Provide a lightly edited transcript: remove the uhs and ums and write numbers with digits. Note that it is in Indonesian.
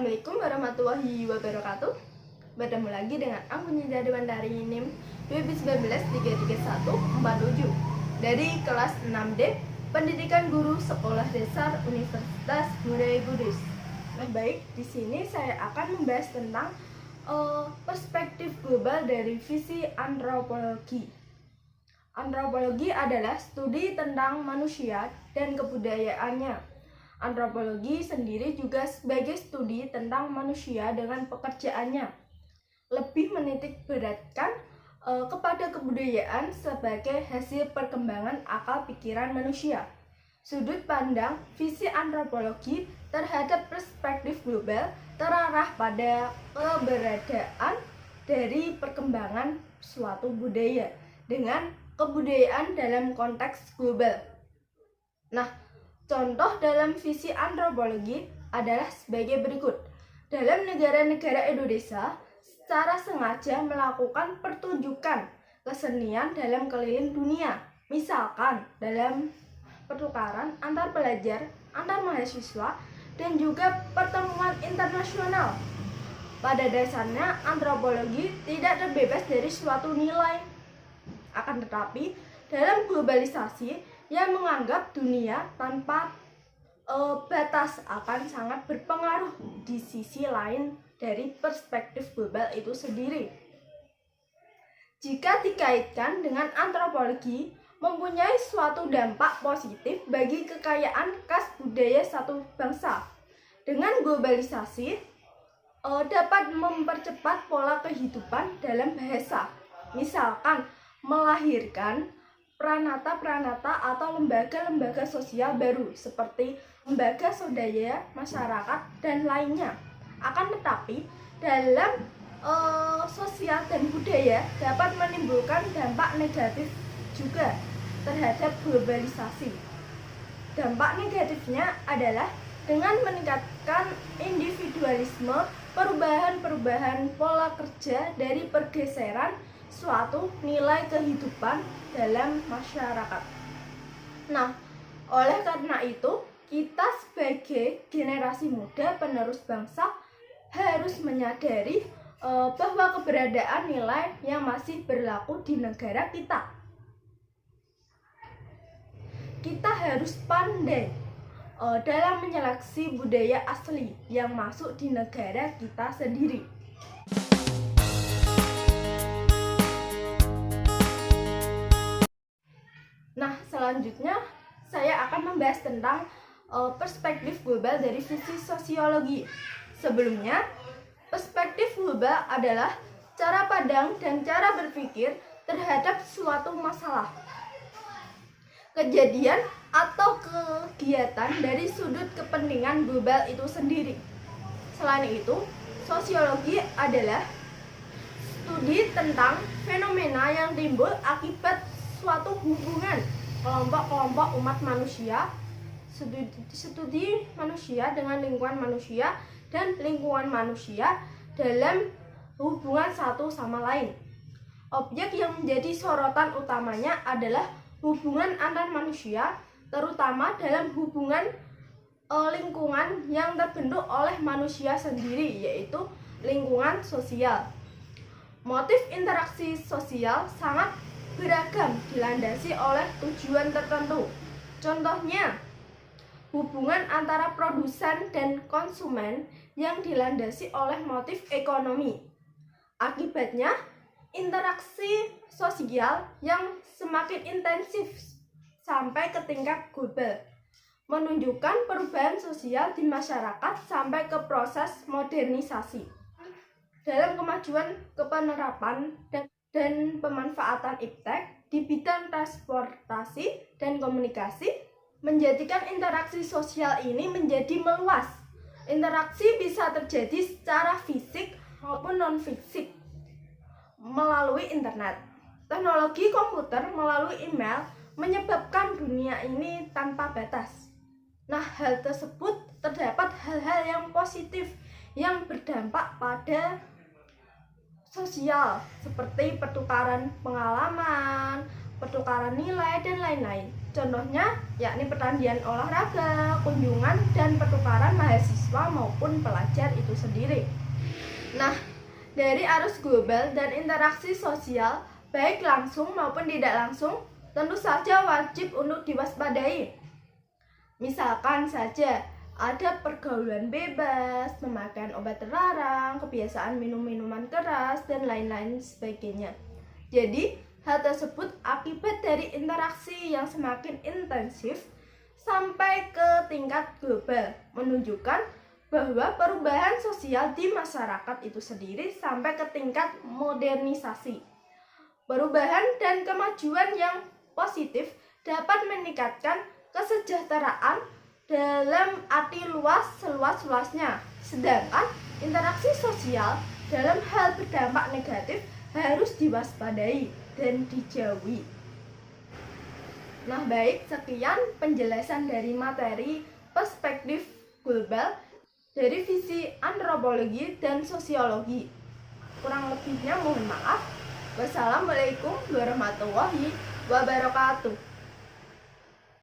Assalamualaikum warahmatullahi wabarakatuh. Bertemu lagi dengan aku Nida Dewandari NIM 2019-33147 dari kelas 6D Pendidikan Guru Sekolah Dasar Universitas Murai Kudus. Baik, di sini saya akan membahas tentang perspektif global dari visi antropologi. Antropologi adalah studi tentang manusia dan kebudayaannya. Antropologi sendiri juga sebagai studi tentang manusia dengan pekerjaannya, lebih menitik beratkan kepada kebudayaan sebagai hasil perkembangan akal pikiran manusia. Sudut pandang visi antropologi terhadap perspektif global terarah pada keberadaan dari perkembangan suatu budaya dengan kebudayaan dalam konteks global. Nah, contoh dalam visi antropologi adalah sebagai berikut. Dalam negara-negara Indonesia, secara sengaja melakukan pertunjukan kesenian dalam keliling dunia. Misalkan dalam pertukaran antar pelajar, antar mahasiswa, dan juga pertemuan internasional. Pada dasarnya, antropologi tidak terbebas dari suatu nilai. Akan tetapi, dalam globalisasi yang menganggap dunia tanpa batas akan sangat berpengaruh di sisi lain dari perspektif global itu sendiri. Jika dikaitkan dengan antropologi, mempunyai suatu dampak positif bagi kekayaan khas budaya satu bangsa. Dengan globalisasi, dapat mempercepat pola kehidupan dalam bahasa. Misalkan, melahirkan pranata-pranata atau lembaga-lembaga sosial baru seperti lembaga swadaya, masyarakat, dan lainnya. Akan tetapi, dalam sosial dan budaya dapat menimbulkan dampak negatif juga terhadap globalisasi. Dampak negatifnya adalah dengan meningkatkan individualisme, perubahan-perubahan pola kerja dari pergeseran suatu nilai kehidupan dalam masyarakat. Nah, oleh karena itu, kita sebagai generasi muda penerus bangsa harus menyadari bahwa keberadaan nilai yang masih berlaku di negara kita. Kita harus pandai dalam menyeleksi budaya asli yang masuk di negara kita sendiri. Nah, selanjutnya saya akan membahas tentang perspektif global dari visi sosiologi. Sebelumnya, perspektif global adalah cara pandang dan cara berpikir terhadap suatu masalah, kejadian atau kegiatan dari sudut kepentingan global itu sendiri. Selain itu, sosiologi adalah studi tentang fenomena yang timbul akibat suatu hubungan kelompok-kelompok umat manusia, studi manusia dengan lingkungan manusia dan lingkungan manusia dalam hubungan satu sama lain. Objek yang menjadi sorotan utamanya adalah hubungan antar manusia, terutama dalam hubungan lingkungan yang terbentuk oleh manusia sendiri, yaitu lingkungan sosial. Motif interaksi sosial sangat beragam dilandasi oleh tujuan tertentu. Contohnya, hubungan antara produsen dan konsumen yang dilandasi oleh motif ekonomi. Akibatnya, interaksi sosial yang semakin intensif sampai ke tingkat global, menunjukkan perubahan sosial di masyarakat sampai ke proses modernisasi. Dalam kemajuan kepenerapan dan pemanfaatan iptek di bidang transportasi dan komunikasi, menjadikan interaksi sosial ini menjadi meluas. Interaksi bisa terjadi secara fisik maupun non-fisik melalui internet. Teknologi komputer melalui email menyebabkan dunia ini tanpa batas. Nah, hal tersebut terdapat hal-hal yang positif yang berdampak pada sosial seperti pertukaran pengalaman, pertukaran nilai, dan lain-lain. Contohnya yakni pertandingan olahraga, kunjungan, dan pertukaran mahasiswa maupun pelajar itu sendiri. Nah, dari arus global dan interaksi sosial, baik langsung maupun tidak langsung, tentu saja wajib untuk diwaspadai. Misalkan saja, ada pergaulan bebas, pemakaian obat terlarang, kebiasaan minum minuman keras, dan lain-lain sebagainya. Jadi, hal tersebut akibat dari interaksi yang semakin intensif sampai ke tingkat global, menunjukkan bahwa perubahan sosial di masyarakat itu sendiri sampai ke tingkat modernisasi. Perubahan dan kemajuan yang positif dapat meningkatkan kesejahteraan dalam arti luas seluas-luasnya. Sedangkan interaksi sosial dalam hal berdampak negatif harus diwaspadai dan dijauhi. Nah, baik, sekian penjelasan dari materi perspektif global dari visi antropologi dan sosiologi. Kurang lebihnya mohon maaf. Wassalamualaikum warahmatullahi wabarakatuh.